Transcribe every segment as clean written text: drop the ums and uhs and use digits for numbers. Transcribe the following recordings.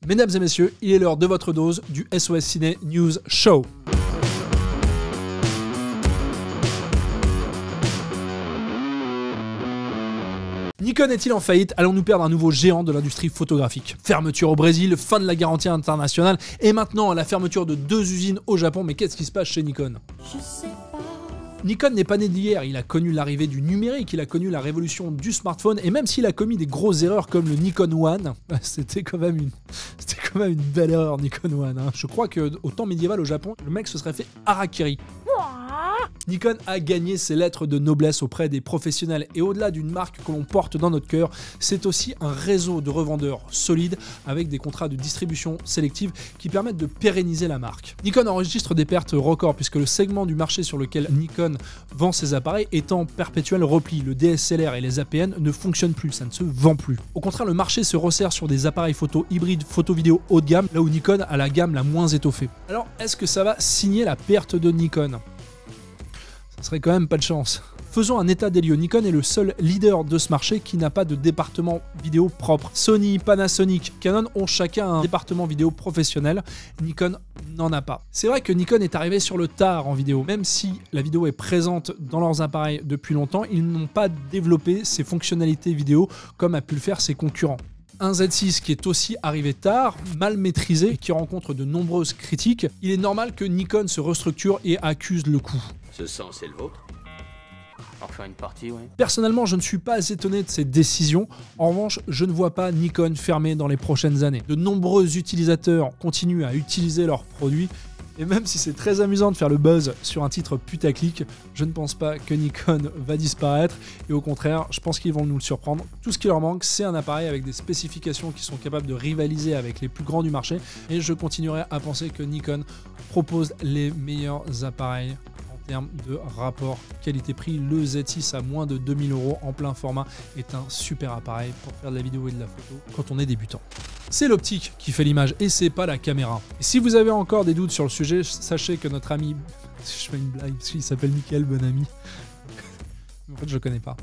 Mesdames et messieurs, il est l'heure de votre dose du SOS Ciné News Show. Nikon est-il en faillite? Allons-nous perdre un nouveau géant de l'industrie photographique? Fermeture au Brésil, fin de la garantie internationale et maintenant la fermeture de 2 usines au Japon. Mais qu'est-ce qui se passe chez Nikon? Je sais pas. Nikon n'est pas né d'hier, il a connu l'arrivée du numérique, il a connu la révolution du smartphone et même s'il a commis des grosses erreurs comme le Nikon One, c'était quand même une belle erreur Nikon One. Hein. Je crois qu'au temps médiéval au Japon, le mec se serait fait harakiri. Nikon a gagné ses lettres de noblesse auprès des professionnels et au-delà d'une marque que l'on porte dans notre cœur, c'est aussi un réseau de revendeurs solides avec des contrats de distribution sélective qui permettent de pérenniser la marque. Nikon enregistre des pertes records puisque le segment du marché sur lequel Nikon vend ses appareils est en perpétuel repli. Le DSLR et les APN ne fonctionnent plus, ça ne se vend plus. Au contraire, le marché se resserre sur des appareils photo hybrides, photo-vidéo haut de gamme, là où Nikon a la gamme la moins étoffée. Alors, est-ce que ça va signer la perte de Nikon ? Ce serait quand même pas de chance. Faisons un état des lieux. Nikon est le seul leader de ce marché qui n'a pas de département vidéo propre. Sony, Panasonic, Canon ont chacun un département vidéo professionnel. Nikon n'en a pas. C'est vrai que Nikon est arrivé sur le tard en vidéo. Même si la vidéo est présente dans leurs appareils depuis longtemps, ils n'ont pas développé ces fonctionnalités vidéo comme a pu le faire ses concurrents. Un Z6 qui est aussi arrivé tard, mal maîtrisé et qui rencontre de nombreuses critiques, il est normal que Nikon se restructure et accuse le coup. Ce sang, c'est le vôtre? En faire une partie, oui. Personnellement, je ne suis pas étonné de ces décisions. En revanche, je ne vois pas Nikon fermer dans les prochaines années. De nombreux utilisateurs continuent à utiliser leurs produits. Et même si c'est très amusant de faire le buzz sur un titre putaclic, je ne pense pas que Nikon va disparaître. Et au contraire, je pense qu'ils vont nous le surprendre. Tout ce qui leur manque, c'est un appareil avec des spécifications qui sont capables de rivaliser avec les plus grands du marché. Et je continuerai à penser que Nikon propose les meilleurs appareils en termes de rapport qualité-prix. Le Z6 à moins de 2000 € en plein format est un super appareil pour faire de la vidéo et de la photo quand on est débutant. C'est l'optique qui fait l'image et c'est pas la caméra. Et si vous avez encore des doutes sur le sujet, sachez que notre ami, je fais une blague parce qu'il s'appelle Michael Bonamy. En fait, je le connais pas.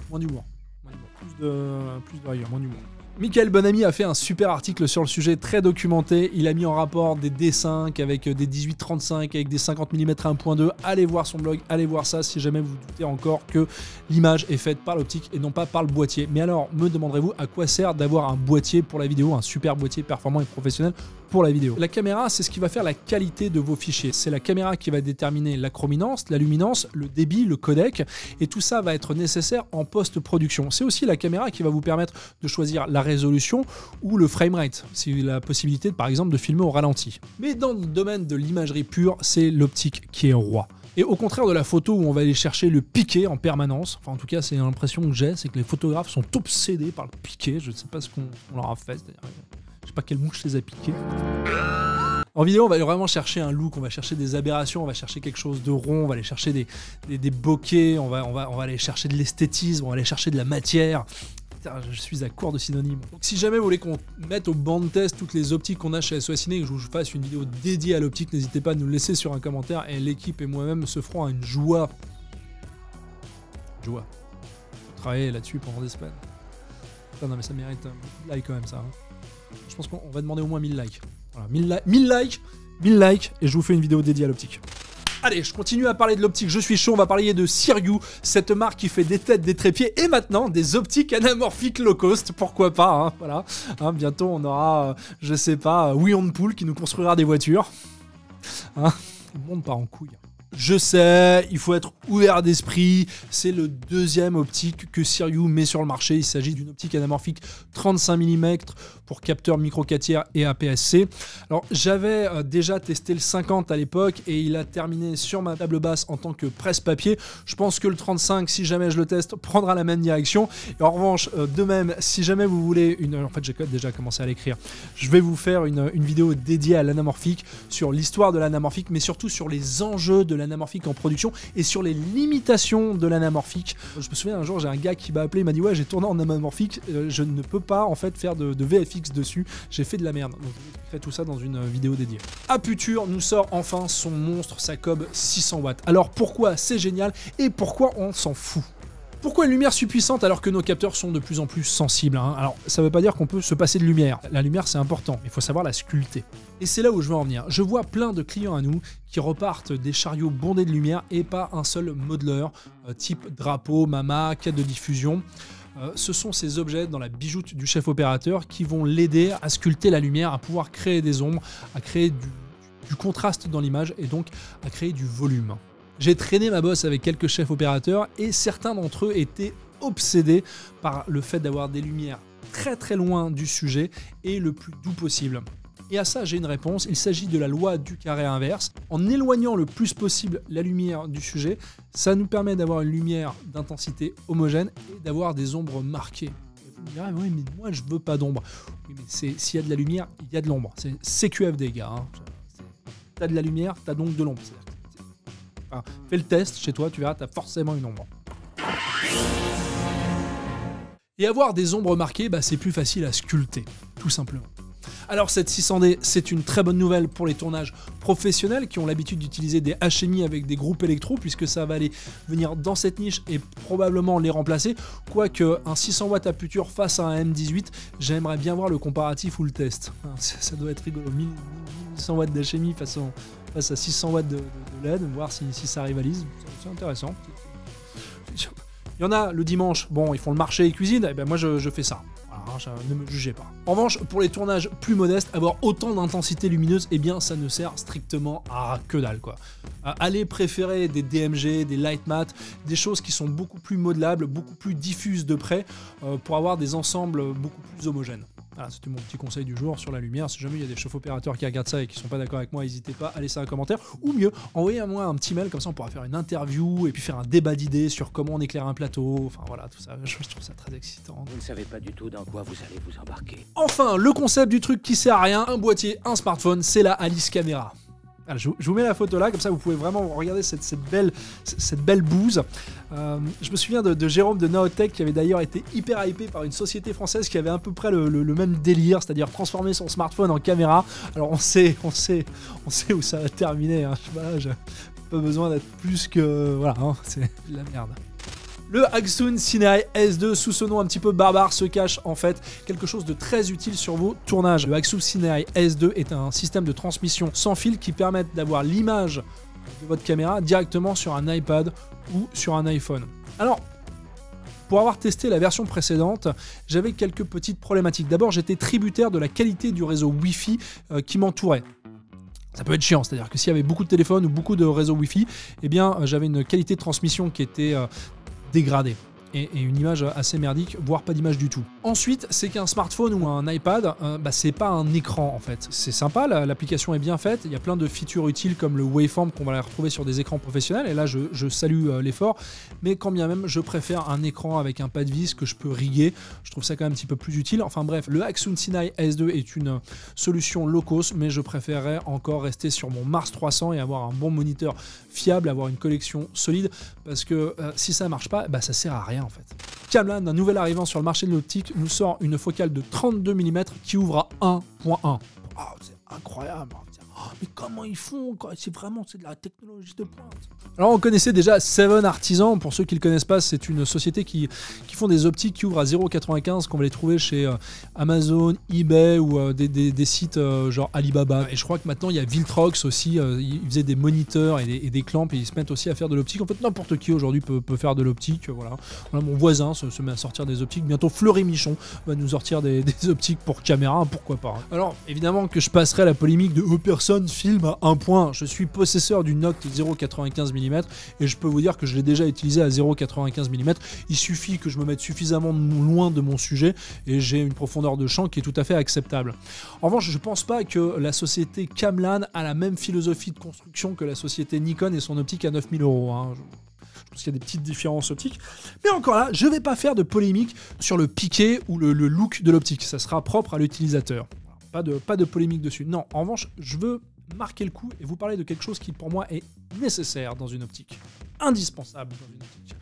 Moins d'humour. Plus de rigueur, moins d'humour. Michael Bonamy a fait un super article sur le sujet, très documenté. Il a mis en rapport des D5 avec des 18-35, avec des 50 mm 1.2. Allez voir son blog, allez voir ça si jamais vous doutez encore que l'image est faite par l'optique et non pas par le boîtier. Mais alors, me demanderez-vous à quoi sert d'avoir un boîtier pour la vidéo, un super boîtier performant et professionnel pour la vidéo? La caméra, c'est ce qui va faire la qualité de vos fichiers. C'est la caméra qui va déterminer la chrominance, la luminance, le débit, le codec, et tout ça va être nécessaire en post-production. C'est aussi la caméra qui va vous permettre de choisir la résolution ou le framerate, c'est la possibilité, par exemple, de filmer au ralenti. Mais dans le domaine de l'imagerie pure, c'est l'optique qui est roi. Et au contraire de la photo où on va aller chercher le piqué en permanence, enfin en tout cas c'est l'impression que j'ai, c'est que les photographes sont obsédés par le piqué, je ne sais pas ce qu'on leur a fait, c'est-à-dire, je sais pas quelle mouche les a piqués. En vidéo, on va vraiment chercher un look, on va chercher des aberrations, on va chercher quelque chose de rond, on va aller chercher des bokeh, on va aller chercher de l'esthétisme, on va aller chercher de la matière. Putain, je suis à court de synonymes. Donc si jamais vous voulez qu'on mette au banc de test toutes les optiques qu'on a chez SOS Ciné et que je vous fasse une vidéo dédiée à l'optique, n'hésitez pas à nous le laisser sur un commentaire et l'équipe et moi-même se feront une joie. Faut travailler là-dessus pendant des semaines. Putain, non mais ça mérite beaucoup de likes quand même ça. Hein. Je pense qu'on va demander au moins 1000 likes. Voilà, 1000 likes et je vous fais une vidéo dédiée à l'optique. Allez, je continue à parler de l'optique, je suis chaud, on va parler de Siryu, cette marque qui fait des têtes, des trépieds et maintenant des optiques anamorphiques low cost, pourquoi pas, hein, voilà. Hein, bientôt on aura, je sais pas, Weonpool qui nous construira des voitures. Hein, le monde part en couille. Je sais, il faut être ouvert d'esprit, c'est le deuxième optique que Siryu met sur le marché. Il s'agit d'une optique anamorphique 35 mm pour capteur micro 4 tiers et APS-C. Alors j'avais déjà testé le 50 à l'époque et il a terminé sur ma table basse en tant que presse-papier. Je pense que le 35, si jamais je le teste, prendra la même direction. Et en revanche, de même, si jamais vous voulez en fait j'ai déjà commencé à l'écrire, je vais vous faire une vidéo dédiée à l'anamorphique, sur l'histoire de l'anamorphique, mais surtout sur les enjeux de l'anamorphique en production et sur les limitations de l'anamorphique. Je me souviens un jour, j'ai un gars qui m'a appelé, il m'a dit ouais, j'ai tourné en anamorphique, je ne peux pas en fait faire de VFX dessus, j'ai fait de la merde. Donc je vous expliquerai tout ça dans une vidéo dédiée. Aputure nous sort enfin son monstre, sa Cob 600 watts. Alors pourquoi c'est génial et pourquoi on s'en fout? Pourquoi une lumière si puissante alors que nos capteurs sont de plus en plus sensibles, hein? Alors, ça ne veut pas dire qu'on peut se passer de lumière. La lumière, c'est important, mais il faut savoir la sculpter. Et c'est là où je veux en venir. Je vois plein de clients à nous qui repartent des chariots bondés de lumière et pas un seul modeler, type drapeau, mama, quête de diffusion. Ce sont ces objets dans la bijoute du chef opérateur qui vont l'aider à sculpter la lumière, à pouvoir créer des ombres, à créer du contraste dans l'image et donc à créer du volume. J'ai traîné ma bosse avec quelques chefs opérateurs et certains d'entre eux étaient obsédés par le fait d'avoir des lumières très très loin du sujet et le plus doux possible. Et à ça, j'ai une réponse. Il s'agit de la loi du carré inverse. En éloignant le plus possible la lumière du sujet, ça nous permet d'avoir une lumière d'intensité homogène et d'avoir des ombres marquées. Et vous me direz, oui, mais moi, je veux pas d'ombre. Oui, mais s'il y a de la lumière, il y a de l'ombre. C'est CQFD, gars. Hein. T'as de la lumière, t'as donc de l'ombre. Enfin, fais le test chez toi, tu verras, t'as forcément une ombre. Et avoir des ombres marquées, c'est plus facile à sculpter, tout simplement. Alors cette 600D, c'est une très bonne nouvelle pour les tournages professionnels qui ont l'habitude d'utiliser des HMI avec des groupes électro, puisque ça va aller venir dans cette niche et probablement les remplacer. Quoique un 600 watts à Puture face à un M18, j'aimerais bien voir le comparatif ou le test. Ça doit être rigolo, 1100 watts d'HMI face à 600 watts de LED, voir si ça rivalise, c'est intéressant. Il y en a le dimanche, bon, ils font le marché et cuisine, et ben moi je fais ça. Alors, ne me jugez pas. En revanche, pour les tournages plus modestes, avoir autant d'intensité lumineuse, eh bien ça ne sert strictement à que dalle, quoi. Allez préférer des DMG, des light matte, des choses qui sont beaucoup plus modelables, beaucoup plus diffuses de près, pour avoir des ensembles beaucoup plus homogènes. Voilà, c'était mon petit conseil du jour sur la lumière. Si jamais il y a des chefs opérateurs qui regardent ça et qui sont pas d'accord avec moi, n'hésitez pas à laisser un commentaire. Ou mieux, envoyez-moi un petit mail, comme ça on pourra faire une interview et puis faire un débat d'idées sur comment on éclaire un plateau. Enfin voilà, tout ça, je trouve ça très excitant. Vous ne savez pas du tout dans quoi vous allez vous embarquer. Enfin, le concept du truc qui sert à rien, un boîtier, un smartphone, c'est la Alice Caméra. Alors, je vous mets la photo là, comme ça vous pouvez vraiment regarder cette belle bouse. Je me souviens de Jérôme de Naotech qui avait d'ailleurs été hyper hypé par une société française qui avait à peu près le même délire, c'est-à-dire transformer son smartphone en caméra. Alors on sait où ça va terminer. Hein. Voilà, j'ai pas besoin d'être plus que... Voilà, hein, c'est de la merde. Le Agsune Sinae S2, sous ce nom un petit peu barbare, se cache en fait quelque chose de très utile sur vos tournages. Le Agsune Sinae S2 est un système de transmission sans fil qui permet d'avoir l'image de votre caméra directement sur un iPad ou sur un iPhone. Alors, pour avoir testé la version précédente, j'avais quelques petites problématiques. D'abord, j'étais tributaire de la qualité du réseau Wi-Fi qui m'entourait. Ça peut être chiant, c'est-à-dire que s'il y avait beaucoup de téléphones ou beaucoup de réseaux Wi-Fi, eh bien, j'avais une qualité de transmission qui était dégradée. Et une image assez merdique, voire pas d'image du tout. Ensuite, c'est qu'un smartphone ou un iPad, c'est pas un écran en fait. C'est sympa, l'application est bien faite, il y a plein de features utiles comme le waveform qu'on va retrouver sur des écrans professionnels, et là je salue l'effort, mais quand bien même je préfère un écran avec un pas de vis que je peux riguer, je trouve ça quand même un petit peu plus utile. Enfin bref, le Agsune Sinae S2 est une solution low cost, mais je préférerais encore rester sur mon Mars 300 et avoir un bon moniteur fiable, avoir une collection solide, parce que si ça marche pas, ça sert à rien en fait. Camlan, un nouvel arrivant sur le marché de l'optique, nous sort une focale de 32 mm qui ouvre à 1.1. Oh, c'est incroyable. Oh, mais comment ils font? C'est de la technologie de pointe. Alors on connaissait déjà Seven Artisan, pour ceux qui ne le connaissent pas, c'est une société qui font des optiques qui ouvrent à 0,95, qu'on va les trouver chez Amazon, eBay ou des sites genre Alibaba. Et je crois que maintenant il y a Viltrox aussi, ils faisaient des moniteurs et des clamps et ils se mettent aussi à faire de l'optique. En fait n'importe qui aujourd'hui peut faire de l'optique. Voilà, mon voisin se met à sortir des optiques. Bientôt Fleury Michon va nous sortir des optiques pour caméra, pourquoi pas. Alors évidemment que je passerai à la polémique de personne filme à 1 point. Je suis possesseur du Noct 0,95 mm et je peux vous dire que je l'ai déjà utilisé à 0,95 mm. Il suffit que je me mette suffisamment loin de mon sujet et j'ai une profondeur de champ qui est tout à fait acceptable. En revanche, je ne pense pas que la société Camlan a la même philosophie de construction que la société Nikon et son optique à 9000 €. Hein. Je pense qu'il y a des petites différences optiques. Mais encore là, je ne vais pas faire de polémique sur le piqué ou le look de l'optique. Ça sera propre à l'utilisateur. Pas de polémique dessus. Non, en revanche, je veux marquer le coup et vous parler de quelque chose qui pour moi est nécessaire dans une optique. Indispensable dans une optique.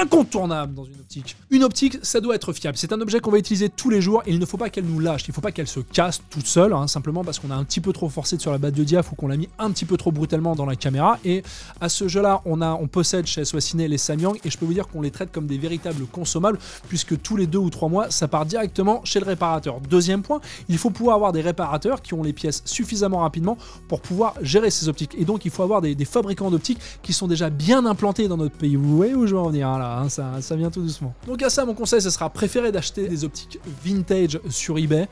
incontournable dans une optique. Une optique, ça doit être fiable. C'est un objet qu'on va utiliser tous les jours et il ne faut pas qu'elle nous lâche. Il ne faut pas qu'elle se casse toute seule, hein, simplement parce qu'on a un petit peu trop forcé sur la batte de diaph ou qu'on l'a mis un petit peu trop brutalement dans la caméra. Et à ce jeu-là, on possède chez SOS Ciné les Samyang et je peux vous dire qu'on les traite comme des véritables consommables puisque tous les 2 ou 3 mois, ça part directement chez le réparateur. Deuxième point, il faut pouvoir avoir des réparateurs qui ont les pièces suffisamment rapidement pour pouvoir gérer ces optiques. Et donc, il faut avoir des fabricants d'optiques qui sont déjà bien implantés dans notre pays. Vous voyez où je veux en venir hein, là, hein, ça vient tout doucement. Donc à ça, mon conseil, ce sera préférer d'acheter des optiques vintage sur eBay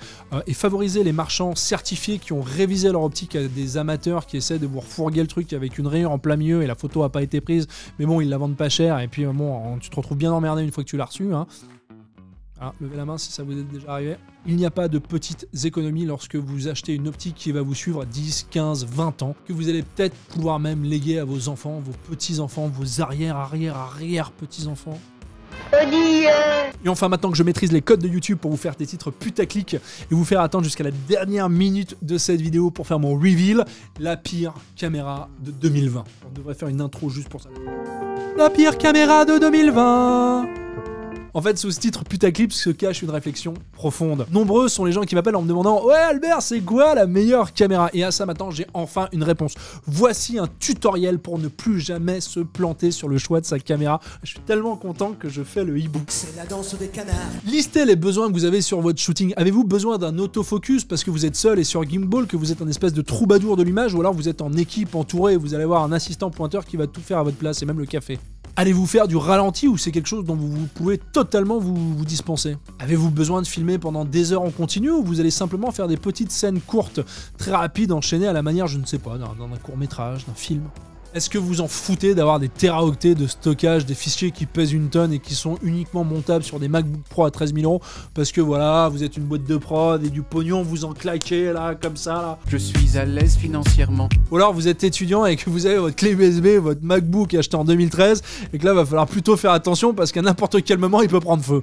et favoriser les marchands certifiés qui ont révisé leur optique à des amateurs qui essaient de vous refourguer le truc avec une rayure en plein milieu et la photo n'a pas été prise, mais bon, ils la vendent pas cher et puis bon, tu te retrouves bien emmerdé une fois que tu l'as reçu. Hein. Ah, levez la main si ça vous est déjà arrivé. Il n'y a pas de petites économies lorsque vous achetez une optique qui va vous suivre 10, 15, 20 ans, que vous allez peut-être pouvoir même léguer à vos enfants, vos petits-enfants, vos arrière-petits-enfants. Et enfin, maintenant que je maîtrise les codes de YouTube pour vous faire des titres putaclic et vous faire attendre jusqu'à la dernière minute de cette vidéo pour faire mon reveal, la pire caméra de 2020. On devrait faire une intro juste pour ça. La pire caméra de 2020. En fait, sous ce titre putaclip se cache une réflexion profonde. Nombreux sont les gens qui m'appellent en me demandant « Ouais Albert, c'est quoi la meilleure caméra ?» Et à ça maintenant, j'ai enfin une réponse. Voici un tutoriel pour ne plus jamais se planter sur le choix de sa caméra. Je suis tellement content que je fais le e-book. C'est la danse des canards. Listez les besoins que vous avez sur votre shooting. Avez-vous besoin d'un autofocus parce que vous êtes seul et sur gimbal, que vous êtes un espèce de troubadour de l'image, ou alors vous êtes en équipe entouré et vous allez avoir un assistant pointeur qui va tout faire à votre place et même le café? Allez-vous faire du ralenti ou c'est quelque chose dont vous pouvez totalement vous dispenser? Avez-vous besoin de filmer pendant des heures en continu ou vous allez simplement faire des petites scènes courtes, très rapides, enchaînées à la manière, je ne sais pas, d'un court-métrage, d'un film? Est-ce que vous en foutez d'avoir des téraoctets de stockage, des fichiers qui pèsent une tonne et qui sont uniquement montables sur des MacBook Pro à 13 000 € parce que voilà, vous êtes une boîte de prod et du pognon, vous en claquez là, comme ça là? Je suis à l'aise financièrement. Ou alors vous êtes étudiant et que vous avez votre clé USB, votre MacBook acheté en 2013 et que là, va falloir plutôt faire attention parce qu'à n'importe quel moment, il peut prendre feu.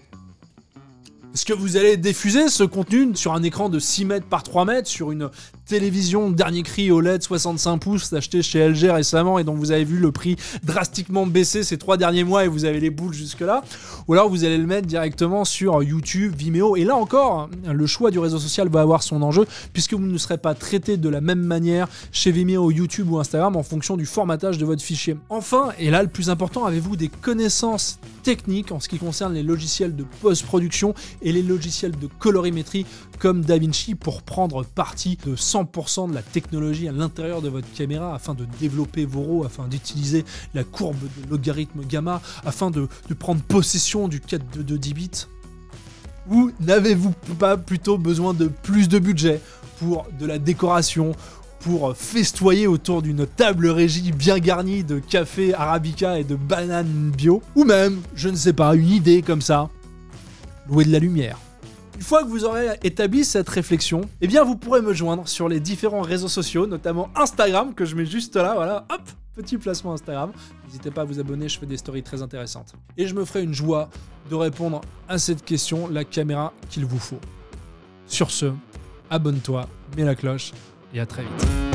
Est-ce que vous allez diffuser ce contenu sur un écran de 6 mètres par 3 mètres, sur une télévision dernier cri OLED 65 pouces achetée chez LG récemment et dont vous avez vu le prix drastiquement baisser ces 3 derniers mois et vous avez les boules jusque là? Ou alors vous allez le mettre directement sur YouTube, Vimeo, et là encore, le choix du réseau social va avoir son enjeu puisque vous ne serez pas traité de la même manière chez Vimeo, YouTube ou Instagram en fonction du formatage de votre fichier. Enfin, et là le plus important, avez-vous des connaissances techniques en ce qui concerne les logiciels de post-production et les logiciels de colorimétrie comme DaVinci pour prendre parti de 100% de la technologie à l'intérieur de votre caméra afin de développer vos RAW, afin d'utiliser la courbe de logarithme gamma, afin de prendre possession du 422 10 bits? Ou n'avez-vous pas plutôt besoin de plus de budget pour de la décoration, pour festoyer autour d'une table régie bien garnie de café arabica et de bananes bio? Ou même, je ne sais pas, une idée comme ça, louer de la lumière. Une fois que vous aurez établi cette réflexion, eh bien vous pourrez me joindre sur les différents réseaux sociaux, notamment Instagram, que je mets juste là, voilà, hop, petit placement Instagram. N'hésitez pas à vous abonner, je fais des stories très intéressantes. Et je me ferai une joie de répondre à cette question, la caméra qu'il vous faut. Sur ce, abonne-toi, mets la cloche, et à très vite.